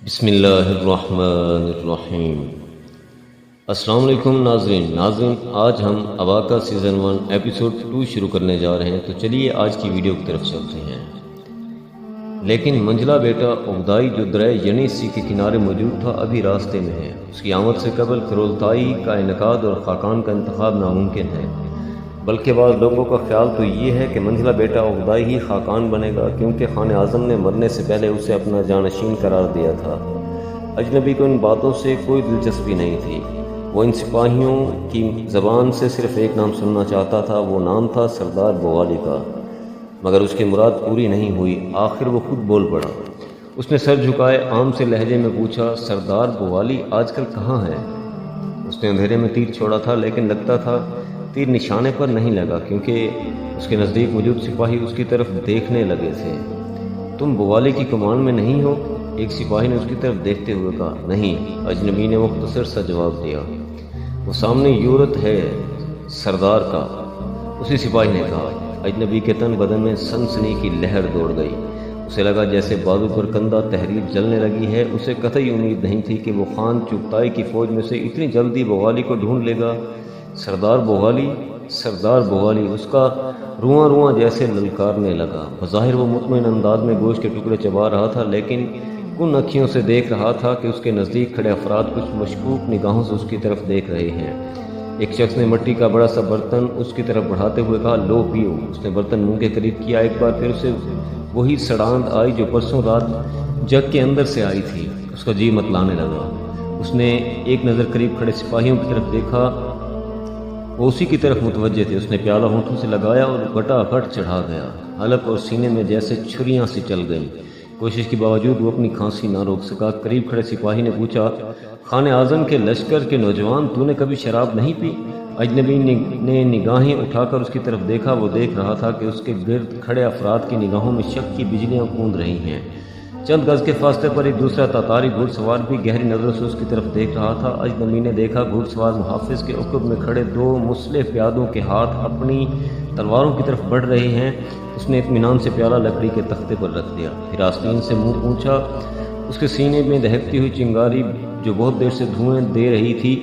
بسم اللہ الرحمن الرحیم۔ السلام علیکم ناظرین آج ہم اباقہ سیزن 1 ایپیسوڈ 2 شروع کرنے جا رہے ہیں، تو چلیے آج کی ویڈیو کی طرف چلتے ہیں۔ لیکن منجلا بیٹا عقدائی جو دریا ینیسی کے کنارے موجود تھا ابھی راستے میں ہے۔ اس کی آمد سے قبل کرولتائی کا انعقاد اور خاقان کا انتخاب ناممکن ہے، بلکہ بعض لوگوں کا خیال تو یہ ہے کہ منجلا بیٹا عقدائی ہی خاقان بنے گا، کیونکہ خان اعظم نے مرنے سے پہلے اسے اپنا جانشین قرار دیا تھا۔ اجنبی کو ان باتوں سے کوئی دلچسپی نہیں تھی، وہ ان سپاہیوں کی زبان سے صرف ایک نام سننا چاہتا تھا، وہ نام تھا سردار بوالی کا۔ مگر اس کی مراد پوری نہیں ہوئی، آخر وہ خود بول پڑا۔ اس نے سر جھکائے عام سے لہجے میں پوچھا، سردار بوالی آج کل کہاں ہے؟ اس نے اندھیرے میں تیر چھوڑا تھا، لیکن لگتا تھا تیر نشانے پر نہیں لگا، کیونکہ اس کے نزدیک موجود سپاہی اس کی طرف دیکھنے لگے تھے۔ تم بوالی کی کمان میں نہیں ہو؟ ایک سپاہی نے اس کی طرف دیکھتے ہوئے کہا۔ نہیں، اجنبی نے مختصر سا جواب دیا۔ وہ سامنے یورت ہے سردار کا، اسی سپاہی نے کہا۔ اجنبی کے تن بدن میں سنسنی کی لہر دوڑ گئی، اسے لگا جیسے بازو پر کندھا تحریر جلنے لگی ہے۔ اسے قطعی امید نہیں تھی کہ وہ خان چغتائی کی فوج میں سے اتنی جلدی بوالی کو ڈھونڈ لے گا۔ سردار بوالی، اس کا رواں رواں جیسے للکارنے لگا۔ بظاہر وہ مطمئن انداز میں گوشت کے ٹکڑے چبا رہا تھا، لیکن کن اکھیوں سے دیکھ رہا تھا کہ اس کے نزدیک کھڑے افراد کچھ مشکوک نگاہوں سے اس کی طرف دیکھ رہے ہیں۔ ایک شخص نے مٹی کا بڑا سا برتن اس کی طرف بڑھاتے ہوئے کہا، لو پیو۔ اس نے برتن منہ کے قریب کیا، ایک بار پھر اسے وہی سڑاند آئی جو پرسوں رات جگ کے اندر سے آئی تھی۔ اس کا جی متلانے لگا۔ اس نے ایک نظر قریب کھڑے سپاہیوں کی طرف دیکھا، وہ اسی کی طرف متوجہ تھے۔ اس نے پیالہ ہونٹوں سے لگایا اور گٹا گٹ چڑھا گیا، حلق اور سینے میں جیسے چھریاں سی چل گئیں۔ کوشش کے باوجود وہ اپنی کھانسی نہ روک سکا۔ قریب کھڑے سپاہی نے پوچھا، خان اعظم کے لشکر کے نوجوان، تو نے کبھی شراب نہیں پی؟ اجنبی نے نگاہیں اٹھا کر اس کی طرف دیکھا۔ وہ دیکھ رہا تھا کہ اس کے گرد کھڑے افراد کی نگاہوں میں شک کی بجلیاں گوند رہی ہیں۔ چند گز کے فاصلے پر ایک دوسرا تاتاری گھڑ سوار بھی گہری نظروں سے اس کی طرف دیکھ رہا تھا۔ اجنبی نے دیکھا گھڑ سوار محافظ کے عقب میں کھڑے دو مسلح پیادوں کے ہاتھ اپنی تلواروں کی طرف بڑھ رہے ہیں۔ اس نے اطمینان سے پیالہ لکڑی کے تختے پر رکھ دیا، پھر آستین سے منہ پونچھا۔ اس کے سینے میں دہکتی ہوئی چنگاری جو بہت دیر سے دھوئیں دے رہی تھی،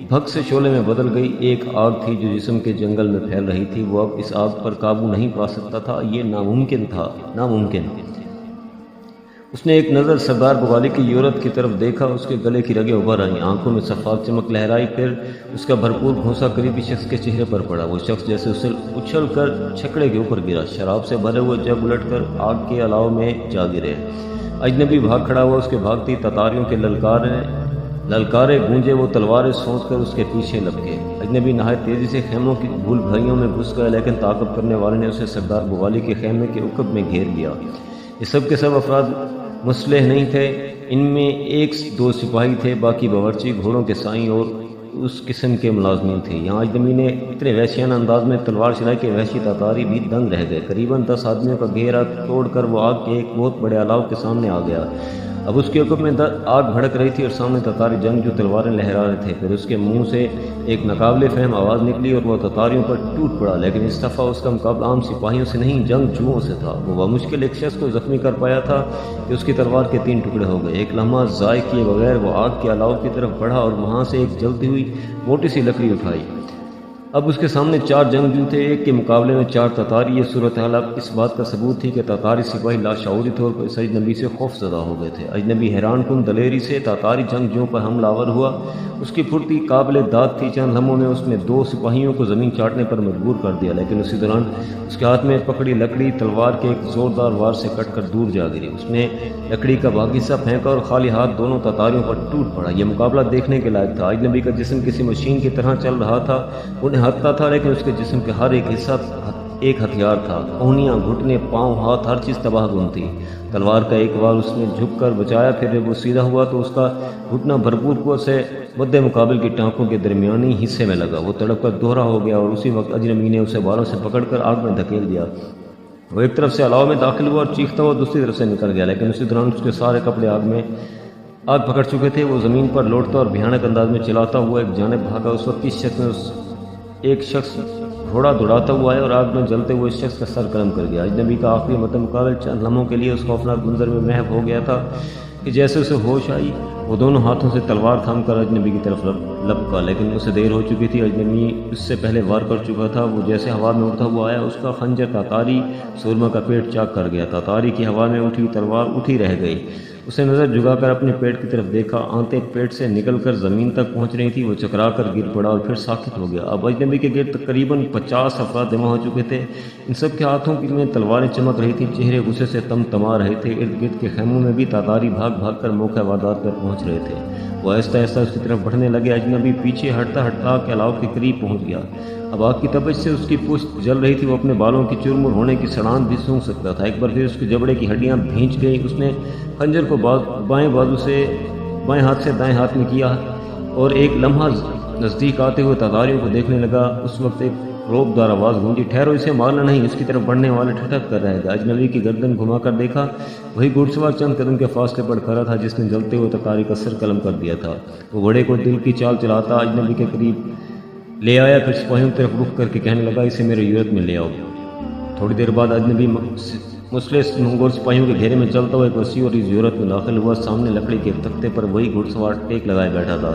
بھگ سے شعلے میں بدل گئی۔ ایک آگ تھی جو جسم کے جنگل میں پھیل رہی تھی، وہ اب اس آگ پر قابو نہیں پا سکتا تھا۔ یہ ناممکن تھا، ناممکن۔ اس نے ایک نظر سردار بوالی کی یورت کی طرف دیکھا، اس کے گلے کی رگیں ابھر آئیں، آنکھوں میں شفاف چمک لہرائی، پھر اس کا بھرپور گھونسا قریبی شخص کے چہرے پر پڑا۔ وہ شخص جیسے اسے اچھل کر چھکڑے کے اوپر گرا، شراب سے بھرے ہوئے جگ الٹ کر آگ کے الاؤ میں جا گرے۔ اجنبی بھاگ کھڑا ہوا، اس کے بھاگتی تتاریوں کے للکارے گونجے، وہ تلواریں سونت کر اس کے پیچھے لپکے۔ اجنبی نہایت تیزی سے خیموں کی بھول بھریوں میں گھس گیا، لیکن تعاقب کرنے والے نے اسے سردار بوالی کے خیمے کے عقب میں گھیر لیا۔ یہ سب کے سب افراد مسلح نہیں تھے، ان میں ایک دو سپاہی تھے، باقی باورچی، گھوڑوں کے سائیں اور اس قسم کے ملازمین تھے۔ یہاں اجنبی نے اتنے وحشیانہ انداز میں تلوار چلائی کہ وحشی تاتاری بھی دنگ رہ گئے۔ قریباً 10 آدمیوں کا گھیرا توڑ کر وہ آگ کے ایک بہت بڑے الاؤ کے سامنے آ گیا۔ اب اس کے عقب میں آگ بھڑک رہی تھی اور سامنے تتاری جنگ جو تلواریں لہرا رہے تھے۔ پھر اس کے منہ سے ایک ناقابل فہم آواز نکلی اور وہ تتاریوں پر ٹوٹ پڑا، لیکن اس دفعہ اس کا مقابلہ عام سپاہیوں سے نہیں، جنگجوؤں سے تھا۔ وہ بمشکل ایک شخص کو زخمی کر پایا تھا کہ اس کی تلوار کے 3 ٹکڑے ہو گئے۔ ایک لمحہ ضائع کیے بغیر وہ آگ کے الاؤ کی طرف بڑھا اور وہاں سے ایک جلتی ہوئی موٹی سی لکڑی اٹھائی۔ اب اس کے سامنے 4 جنگجو تھے، ایک کے مقابلے میں 4 تتاری۔ یہ صورتحال اب اس بات کا ثبوت تھی کہ تاتاری سپاہی لاشعوری طور پر اس اجنبی سے خوف زدہ ہو گئے تھے۔ اجنبی حیران کن دلیری سے تاتاری جنگجوؤں پر حملہ آور ہوا، اس کی پھرتی قابل داد تھی۔ چند لمحوں میں اس نے 2 سپاہیوں کو زمین چاٹنے پر مجبور کر دیا، لیکن اسی دوران اس کے ہاتھ میں پکڑی لکڑی تلوار کے ایک زوردار وار سے کٹ کر دور جا گری۔ اس نے لکڑی کا باقی حصہ پھینکا اور خالی ہاتھ دونوں تاتاریوں پر ٹوٹ پڑا۔ یہ مقابلہ دیکھنے کے لائق تھا۔ اجنبی کا جسم کسی مشین کی طرح چل رہا تھا، وہ نہتتا تھا، لیکن اس کے جسم کے ہر ایک حصہ ایک ہتھیار تھا۔ کہنیاں، گھٹنے، پاؤں، ہاتھ، ہر چیز تباہ گن تھی۔ تلوار کا ایک وار اس نے جھک کر بچایا، پھر جب وہ سیدھا ہوا تو اس کا گھٹنا بھرپور قوت سے مد مقابل کی ٹانکوں کے درمیانی حصے میں لگا۔ وہ تڑپ کر دوہرا ہو گیا اور اسی وقت اجنبی نے اسے بالوں سے پکڑ کر آگ میں دھکیل دیا۔ وہ ایک طرف سے الاؤ میں داخل ہوا اور چیختا ہوا دوسری طرف سے نکل گیا، لیکن اسی دوران اس کے سارے کپڑے آگ پکڑ چکے تھے۔ وہ زمین پر لوٹتا اور بھیانک انداز میں چلاتا ہوا ایک جانب بھاگا۔ اس وقت ایک شخص گھوڑا دوڑاتا ہوا آیا اور آگ میں جلتے ہوئے اس شخص کا سر قلم کر گیا۔ اجنبی کا آخری مقابل چند لمحوں کے لیے اس خوفناک منظر میں محو ہو گیا تھا۔ کہ جیسے اسے ہوش آئی وہ دونوں ہاتھوں سے تلوار تھام کر اجنبی کی طرف لپکا، لیکن اسے دیر ہو چکی تھی۔ اجنبی اس سے پہلے وار کر چکا تھا۔ وہ جیسے ہوا میں اڑتا ہوا آیا، اس کا خنجر تاتاری سورما کا پیٹ چاک کر گیا۔ تاتاری کی ہوا میں اٹھی تلوار اٹھی رہ گئی۔ اسے نظر جھکا کر اپنے پیٹ کی طرف دیکھا، آنتیں پیٹ سے نکل کر زمین تک پہنچ رہی تھی۔ وہ چکرا کر گر پڑا اور پھر ساکت ہو گیا۔ اب اجنبی کے گرد تقریباً 50 افراد جمع ہو چکے تھے۔ ان سب کے ہاتھوں میں تلواریں چمک رہی تھیں، چہرے غصے سے تم تما رہے تھے۔ ارد گرد کے خیموں میں بھی تاتاری بھاگ بھاگ کر موقع واردات پر پہنچ رہے تھے۔ وہ آہستہ آہستہ اس کی طرف بڑھنے لگے۔ اجنبی پیچھے ہٹتا ہٹتا کے علاؤ کے قریب پہنچ گیا۔ اب آگ کی تپش سے اس کی پشت جل رہی تھی۔ وہ اپنے بالوں کی چرمر ہونے کی سڑان بھی سونگھ سکتا تھا۔ ایک بار پھر اس کے جبڑے کی ہڈیاں بھینچ گئیں۔ اس نے خنجر کو بائیں ہاتھ سے دائیں ہاتھ میں کیا اور ایک لمحہ نزدیک آتے ہوئے تاتاریوں کو دیکھنے لگا۔ اس وقت ایک روب دار آواز گونجی، ٹھہرو، اسے مارنا نہیں۔ اس کی طرف بڑھنے والے ٹھٹک کر رہ گئے۔ اجنبی کی گردن گھما کر دیکھا، وہی گھڑ سوار چند قدم کے فاصلے پر کھڑا تھا جس نے جلتے ہوئے تاتاری کا سر قلم کر دیا تھا۔ وہ گھوڑے کو دل کی چال چلاتا اجنبی کے قریب لے آیا، پھر سپاہیوں کی طرف رخ کر کے کہنے لگا، اسے میرے یورت میں لے آؤ۔ تھوڑی دیر بعد اجنبی مسلح منگول سپاہیوں کے گھیرے میں چلتا ہوا ایک وسیع اور اس یورت میں داخل ہوا۔ سامنے لکڑی کے تختے پر وہی گھڑ سوار ٹیک لگائے بیٹھا تھا۔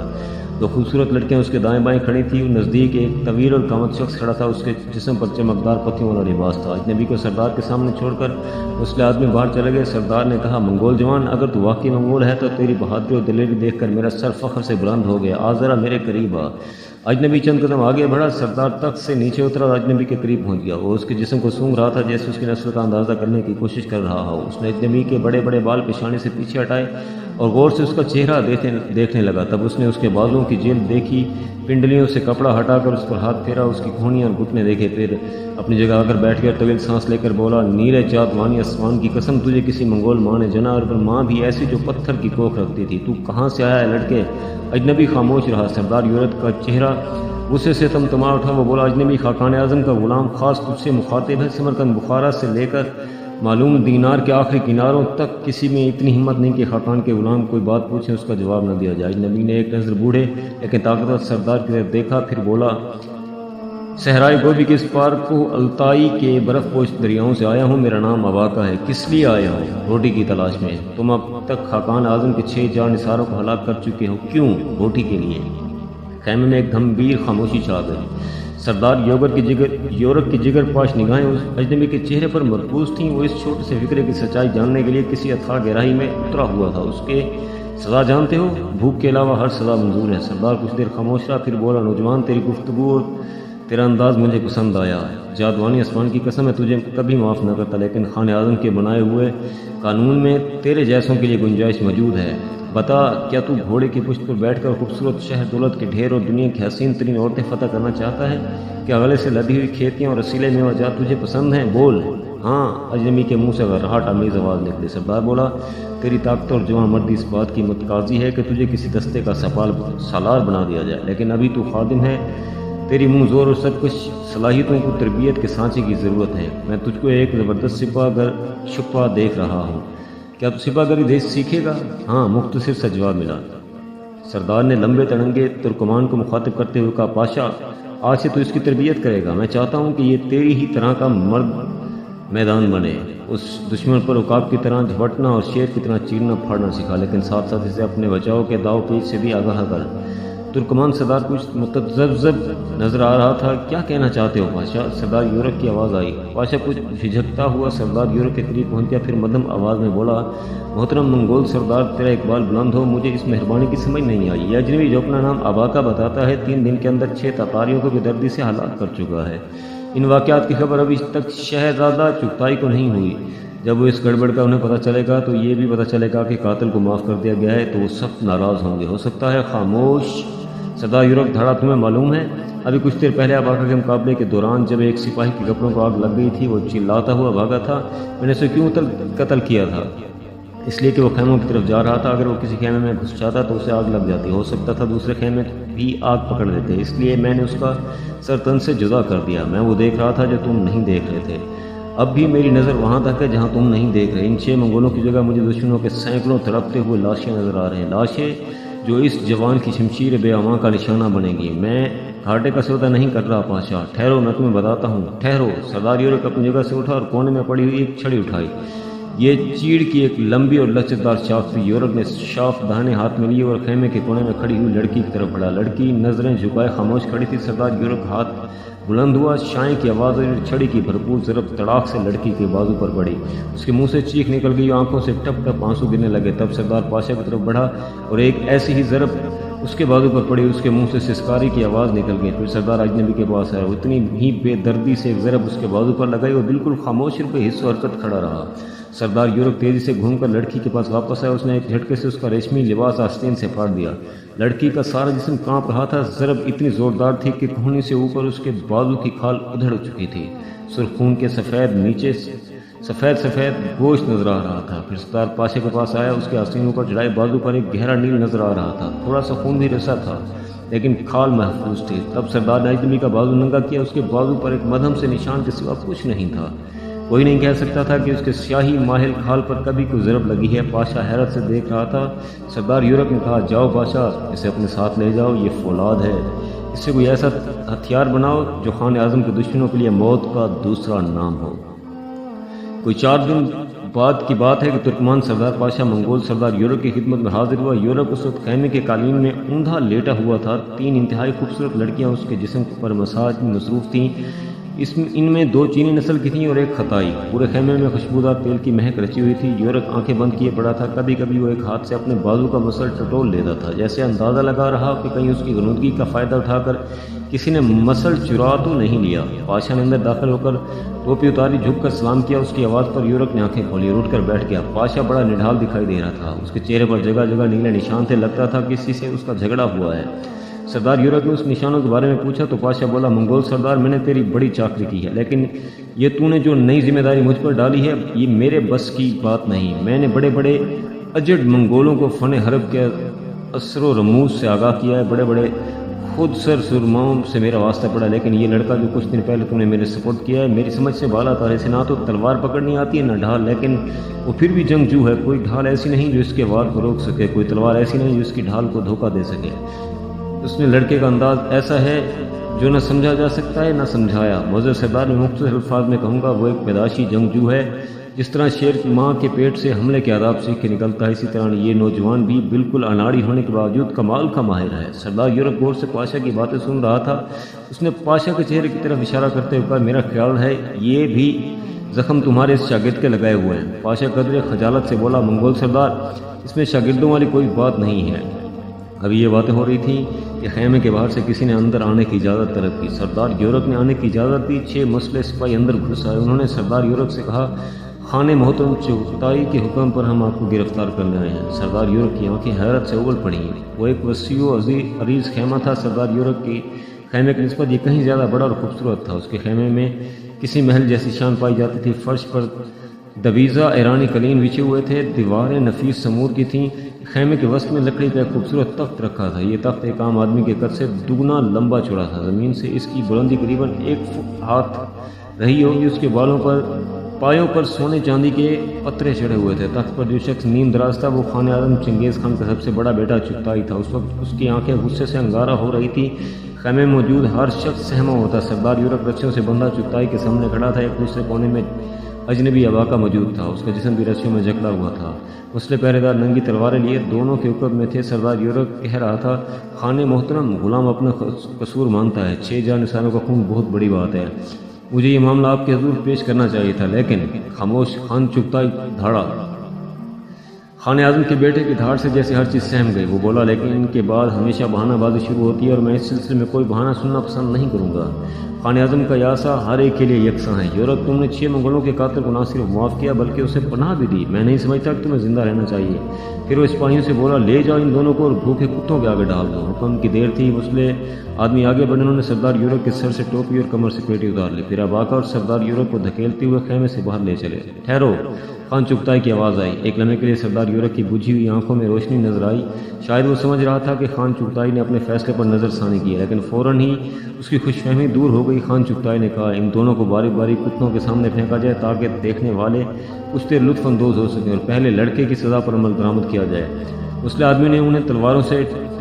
دو خوبصورت لڑکیاں اس کے دائیں بائیں کھڑی تھیں۔ نزدیک ایک طویل اور کامت شخص کھڑا تھا، اس کے جسم پر چمکدار پتیوں والا لباس تھا۔ اجنبی کو سردار کے سامنے چھوڑ کر مسلح آدمی باہر چلے گئے۔ سردار نے کہا، منگول جوان، اگر تو واقعی منگول ہے تو تیری بہادری اور دلیری دیکھ کر میرا سر فخر سے بلند ہو گیا۔ آ ذرا میرے قریب آ۔ اجنبی چند قدم آگے بڑھا۔ سردار تخت سے نیچے اترا اور اجنبی کے قریب پہنچ گیا۔ وہ اس کے جسم کو سونگھ رہا تھا جیسے اس کی نسل کا اندازہ کرنے کی کوشش کر رہا ہو۔ اس نے اجنبی کے بڑے بڑے بال پیشانی سے پیچھے ہٹائے اور غور سے اس کا چہرہ دیکھنے لگا۔ تب اس نے اس کے بازوؤں کی جلد دیکھی، پنڈلیوں سے کپڑا ہٹا کر اس پر ہاتھ پھیرا، اس کی کھوہنیاں اور گھٹنے دیکھے، پھر اپنی جگہ آ کر بیٹھ گیا۔ طویل سانس لے کر بولا، نیلے چات وانی آسمان کی قسم، تجھے کسی منگول ماں نے جنا، اور پھر ماں بھی ایسی جو پتھر کی کوکھ رکھتی تھی۔ تو کہاں سے آیا ہے لڑکے؟ اجنبی خاموش رہا۔ سردار یورت کا چہرہ غصے سے تمتما اٹھا۔ وہ بولا، اجنبی، خاقان اعظم کا غلام خاص تجھ سے مخاطب ہے۔ سمرقند بخارا سے لے کر معلوم دینار کے آخری کناروں تک کسی میں اتنی ہمت نہیں کہ خاقان کے غلام کوئی بات پوچھے اس کا جواب نہ دیا جائے۔ اجنبی نے ایک نظر بوڑھے لیکن طاقتور سردار کی طرف دیکھا، پھر بولا، صحرائے گوبی کے اس پار کو التائی کے برف پوش دریاؤں سے آیا ہوں۔ میرا نام اباکا ہے۔ کس لیے آیا ہوں؟ روٹی کی تلاش میں۔ تم اب تک خاقان اعظم کے 6 جان نثاروں کو ہلاک کر چکے ہو، کیوں؟ روٹی کے لیے۔ خیمے میں ایک گھمبیر خاموشی چھا گئی۔ سردار یورک کی جگر پاش نگاہیں اس اجنبی کے چہرے پر مرکوز تھیں۔ وہ اس چھوٹے سے فکرے کی سچائی جاننے کے لیے کسی اتھاہ گہرائی میں اترا ہوا تھا۔ اس کے سزا جانتے ہو؟ بھوک کے علاوہ ہر سزا منظور ہے۔ سردار کچھ دیر خاموش رہا، پھر بولا، نوجوان، تیری گفتگو اور تیرا انداز مجھے پسند آیا۔ جادوانی آسمان کی قسم ہے، تجھے کبھی معاف نہ کرتا، لیکن خان اعظم کے بنائے ہوئے قانون میں تیرے جیسوں کے لیے گنجائش موجود ہے۔ بتا، کیا تو گھوڑے کی پشت پر بیٹھ کر خوبصورت شہر دولت کے ڈھیر اور دنیا کی حسین ترین عورتیں فتح کرنا چاہتا ہے؟ کیا غلے سے لدی ہوئی کھیتیاں اور رسیلے میوہ جات تجھے پسند ہیں؟ بول۔ ہاں، اجنبی کے منہ سے گھرہٹ آمیز آواز نکلی۔ سردار بولا، تیری طاقت اور جوان مردی اس بات کی متقاضی ہے کہ تجھے کسی دستے کا سالار بنا دیا جائے، لیکن ابھی تو خادم ہے۔ تیری منہ زور اور سب کچھ صلاحیتوں کو تربیت کے سانچے کی ضرورت ہے۔ میں تجھ کو ایک زبردست سپاہ گر شپا دیکھ رہا ہوں۔ کیا تو سپاہ گری سیکھے گا؟ ہاں، مختصر سا جواب ملا۔ سردار نے لمبے تڑنگے ترکمان کو مخاطب کرتے ہوئے کہا، پاشا، آج سے تو اس کی تربیت کرے گا۔ میں چاہتا ہوں کہ یہ تیری ہی طرح کا مرد میدان بنے، اس دشمن پر عقاب کی طرح جھپٹنا اور شیر کی طرح چیرنا پھاڑنا سکھا، لیکن ساتھ ساتھ اسے اپنے بچاؤ کے داؤ پیچ سے بھی آگاہ کر۔ ترکمان سردار کچھ متذبذب نظر آ رہا تھا۔ کیا کہنا چاہتے ہو پاشا؟ سردار یورک کی آواز آئی۔ پاشا کچھ جھجکتا ہوا سردار یورک کے قریب پہنچ گیا، پھر مدھم آواز میں بولا، محترم منگول سردار، تیرا اقبال بلند ہو، مجھے اس مہربانی کی سمجھ نہیں آئی۔ یہ اجنبی جو اپنا نام اباکا بتاتا ہے 3 دن کے اندر 6 تاتاریوں کو بے دردی سے ہلاک کر چکا ہے۔ ان واقعات کی خبر ابھی تک شہزادہ چغتائی کو نہیں ہوئی۔ جب وہ اس گڑبڑ کا انہیں پتہ چلے گا تو یہ بھی پتہ چلے گا کہ قاتل کو معاف کر دیا گیا ہے، تو وہ سخت ناراض ہوں گے۔ ہو سکتا ہے خاموش سردار یورک دھڑا، تمہیں معلوم ہے ابھی کچھ دیر پہلے اباکا کے مقابلے کے دوران جب ایک سپاہی کے کپڑوں کو آگ لگ گئی تھی وہ چلاتا ہوا بھاگا تھا۔ میں نے اسے کیوں قتل کیا تھا؟ اس لیے کہ وہ خیموں کی طرف جا رہا تھا۔ اگر وہ کسی خیمے میں گھس جاتا تو اسے آگ لگ جاتی، ہو سکتا تھا دوسرے خیمے بھی آگ پکڑ لیتے، اس لیے میں نے اس کا سر تن سے جدا کر دیا۔ میں وہ دیکھ رہا تھا جو تم نہیں دیکھ رہے تھے۔ اب بھی میری نظر وہاں تک ہے جہاں تم نہیں دیکھ رہے۔ ان 6 منگولوں کی جگہ مجھے دشمنوں کے سینکڑوں تڑپتے ہوئے لاشیں نظر آ رہے ہیں، لاشیں جو اس جوان کی شمشیر بے امان کا نشانہ بنے گی۔ میں گھاٹے کا سودا نہیں کر رہا پاشا، ٹھہرو، میں تمہیں بتاتا ہوں، ٹھہرو۔ سردار یورک اپنی جگہ سے اٹھا اور کونے میں پڑی ہوئی ایک چھڑی اٹھائی۔ یہ چیڑ کی ایک لمبی اور لچکدار شاخ تھی۔ یورک نے شاخ دہنے ہاتھ میں لی اور خیمے کے کونے میں کھڑی ہوئی لڑکی کی طرف بڑھا۔ لڑکی نظریں جھکائے خاموش کھڑی تھی۔ سردار یورک ہاتھ بلند ہوا، شائیں کی آواز اور چھڑی کی بھرپور ضرب تڑاک سے لڑکی کے بازو پر پڑی۔ اس کے منہ سے چیخ نکل گئی، آنکھوں سے ٹپ ٹپ آنسو گرنے لگے۔ تب سردار پاشا کی طرف بڑھا اور ایک ایسی ہی ضرب اس کے بازو پر پڑی، اس کے منہ سے سسکاری کی آواز نکل گئی۔ پھر سردار اجنبی کے پاس آیا، اتنی ہی بے دردی سے ایک ضرب اس کے بازو پر لگائی اور بالکل خاموش روپے حص و حرکت کھڑا رہا۔ سردار یورک تیزی سے گھوم کر لڑکی کے پاس واپس آیا۔ اس نے ایک جھٹکے سے اس کا ریشمی لباس آستین سے پھاڑ دیا۔ لڑکی کا سارا جسم کانپ رہا تھا۔ ضرب اتنی زوردار تھی کہ کہنی سے اوپر اس کے بازو کی کھال ادھڑ چکی تھی۔ سرخ خون کے نیچے سفید گوشت نظر آ رہا تھا۔ پھر سردار پاشا کے پاس آیا، اس کے آستینوں پر چڑھائے بازو پر ایک گہرا نیل نظر آ رہا تھا۔ تھوڑا سا خون بھی رسا تھا لیکن کھال محفوظ تھی۔ تب سردار نے اجنبی کا بازو ننگا کیا۔ اس کے بازو پر ایک مدھم سے نشان کے سوا کچھ نہیں تھا۔ کوئی نہیں کہہ سکتا تھا کہ اس کے سیاہی ماہل کھال پر کبھی کوئی ضرب لگی ہے۔ پاشا حیرت سے دیکھ رہا تھا۔ سردار یورک نے کہا، جاؤ پاشا، اسے اپنے ساتھ لے جاؤ، یہ فولاد ہے۔ اس سے کوئی ایسا ہتھیار بناؤ جو خان اعظم کے دشمنوں کے لیے موت کا دوسرا نام ہو۔ کوئی 4 دن بعد کی بات ہے کہ ترکمان سردار پاشا منگول سردار یورک کی خدمت میں حاضر ہوا۔ یورک اس وقت خیمے کے قالین میں اوندھا لیٹا ہوا تھا۔ 3 انتہائی خوبصورت لڑکیاں اس کے جسم پر مساج میں مصروف تھیں۔ ان میں 2 چینی نسل کی تھیں اور ایک خطائی۔ پورے خیمے میں خوشبودار تیل کی مہک رچی ہوئی تھی۔ یورک آنکھیں بند کیے پڑا تھا۔ کبھی کبھی وہ ایک ہاتھ سے اپنے بازو کا مسل ٹٹول لیتا تھا، جیسے اندازہ لگا رہا کہ کہیں اس کی غنودگی کا فائدہ اٹھا کر کسی نے مسل چرا تو نہیں لیا۔ پاشا نے اندر داخل ہو کر ٹوپی اتاری، جھک کر سلام کیا۔ اس کی آواز پر یورک نے آنکھیں کھولی اور اٹھ کر بیٹھ گیا۔ پاشا بڑا نڈھال دکھائی دے رہا تھا۔ اس کے چہرے پر جگہ جگہ نیلے نشان تھے، لگتا تھا کسی سے اس کا جھگڑا ہوا ہے۔ سردار یورک نے اس نشانوں کے بارے میں پوچھا تو پاشا بولا، منگول سردار، میں نے تیری بڑی چاکری کی ہے، لیکن یہ تو نے جو نئی ذمہ داری مجھ پر ڈالی ہے یہ میرے بس کی بات نہیں۔ میں نے بڑے بڑے اجڑ منگولوں کو فن حرب کے اثر و رموز سے آگاہ کیا ہے، بڑے بڑے خود سر سرماؤں سے میرا واسطہ پڑا، لیکن یہ لڑکا جو کچھ دن پہلے تو نے میرے سپورٹ کیا ہے میری سمجھ سے بالا تھا۔ اسے نہ تو تلوار پکڑنی آتی ہے نہ ڈھال، لیکن وہ پھر بھی جنگجو ہے۔ کوئی ڈھال ایسی نہیں جو اس کے وار کو روک سکے، کوئی تلوار ایسی نہیں جو اس کی ڈھال کو دھوکہ دے سکے۔ اس نے لڑکے کا انداز ایسا ہے جو نہ سمجھا جا سکتا ہے نہ سمجھایا۔ معزز سردار، میں مختصر الفاظ میں کہوں گا، وہ ایک پیدائشی جنگجو ہے۔ جس طرح شیر کی ماں کے پیٹ سے حملے کے آداب سیکھ کے نکلتا ہے، اسی طرح یہ نوجوان بھی بالکل اناڑی ہونے کے باوجود کمال کا ماہر ہے۔ سردار یورک غور سے پاشا کی باتیں سن رہا تھا۔ اس نے پاشا کے چہرے کی طرف اشارہ کرتے ہوئے کہا، میرا خیال ہے یہ بھی زخم تمہارے اس شاگرد کے لگائے ہوئے ہیں۔ پاشا قدرے خجالت سے بولا، منگول سردار، اس میں شاگردوں والی کوئی بات نہیں ہے۔ ابھی یہ باتیں ہو رہی تھیں کہ خیمے کے باہر سے کسی نے اندر آنے کی اجازت طلب کی۔ سردار یورک نے آنے کی اجازت دی۔ 6 مسلح سپاہی اندر گھس آئے۔ انہوں نے سردار یورک سے کہا، خان محترم چغتائی کے حکم پر ہم آپ کو گرفتار کرنے آئے ہیں۔ سردار یورک کی آنکھیں حیرت سے اگل پڑیں۔ وہ ایک وسیع و عریض خیمہ تھا۔ سردار یورک کی خیمے کی نسبت یہ کہیں زیادہ بڑا اور خوبصورت تھا۔ اس کے خیمے میں کسی محل جیسی شان پائی جاتی تھی۔ فرش پر دویزہ ایرانی قلین بچھے ہوئے تھے، دیواریں نفیس سمور کی تھیں۔ خیمے کے وسط میں لکڑی کا ایک خوبصورت تخت رکھا تھا۔ یہ تخت ایک عام آدمی کے قد سے دگنا لمبا چوڑا تھا۔ زمین سے اس کی بلندی قریباً 1 فٹ ہاتھ رہی ہوگی۔ اس کے پایوں پر سونے چاندی کے پترے چڑھے ہوئے تھے۔ تخت پر جو شخص نیم دراز تھا وہ خان اعظم چنگیز خان کا سب سے بڑا بیٹا چغتائی تھا۔ اس وقت اس کی آنکھیں غصے سے انگارہ ہو رہی تھی۔ خیمے میں موجود ہر شخص سہما ہوتا۔ سردار یورک رسیوں سے بندھا چغتائی کے سامنے کھڑا تھا۔ ایک دوسرے کونے میں اجنبی اباکا موجود تھا، اس کا جسم بھی رسیوں میں جکڑا ہوا تھا۔ مسلح پہرے دار ننگی تلواریں لیے دونوں کے عقب میں تھے۔ سردار یورک کہہ رہا تھا، خان محترم، غلام اپنا قصور مانتا ہے، 6 جان نثاروں کا خون بہت بڑی بات ہے، مجھے یہ معاملہ آپ کے حضور پیش کرنا چاہیے تھا، لیکن خاموش۔ خان چغتائی دھاڑا۔ خان اعظم کے بیٹے کی دھاڑ سے جیسے ہر چیز سہم گئی۔ وہ بولا، لیکن ان کے بعد ہمیشہ بہانہ بازی شروع ہوتی ہے اور میں اس سلسلے میں کوئی بہانہ سننا پسند نہیں کروں گا۔ خان اعظم کا یاسا ہر ایک کے لیے یکساں ہے۔ یورک، تم نے 6 منگولوں کے قاتل کو نہ صرف معاف کیا بلکہ اسے پناہ بھی دی۔ میں نہیں سمجھتا کہ تمہیں زندہ رہنا چاہیے۔ پھر وہ سپاہیوں سے بولا، لے جاؤ ان دونوں کو اور بھوکے کتوں کے آگے ڈال دو۔ حکم کی دیر تھی۔ مسلح آدمی آگے بڑھے۔ انہوں نے سردار یورک کے سر سے ٹوپی اور کمر سے پیٹی اتار لی۔ پھر اباکا اور سردار یورک کو دھکیلتے ہوئے خیمے سے باہر لے چلے۔ ٹھہرو، خان چغتائی کی آواز آئی۔ ایک لمحے کے لیے سردار یورک کی بجھی ہوئی آنکھوں میں روشنی نظر آئی۔ شاید وہ سمجھ رہا تھا کہ خان چغتائی نے اپنے فیصلے پر نظر ثانی کی ہے، لیکن فوراً ہی اس کی خوش فہمی دور ہو گئی۔ خان چغتائی نے کہا، ان دونوں کو باری باری کتوں کے سامنے پھینکا جائے تاکہ دیکھنے والے کچھ دیر لطف اندوز ہو سکیں اور پہلے لڑکے کی سزا پر عمل درآمد کیا جائے۔ مسلح آدمی نے انہیں تلواروں سے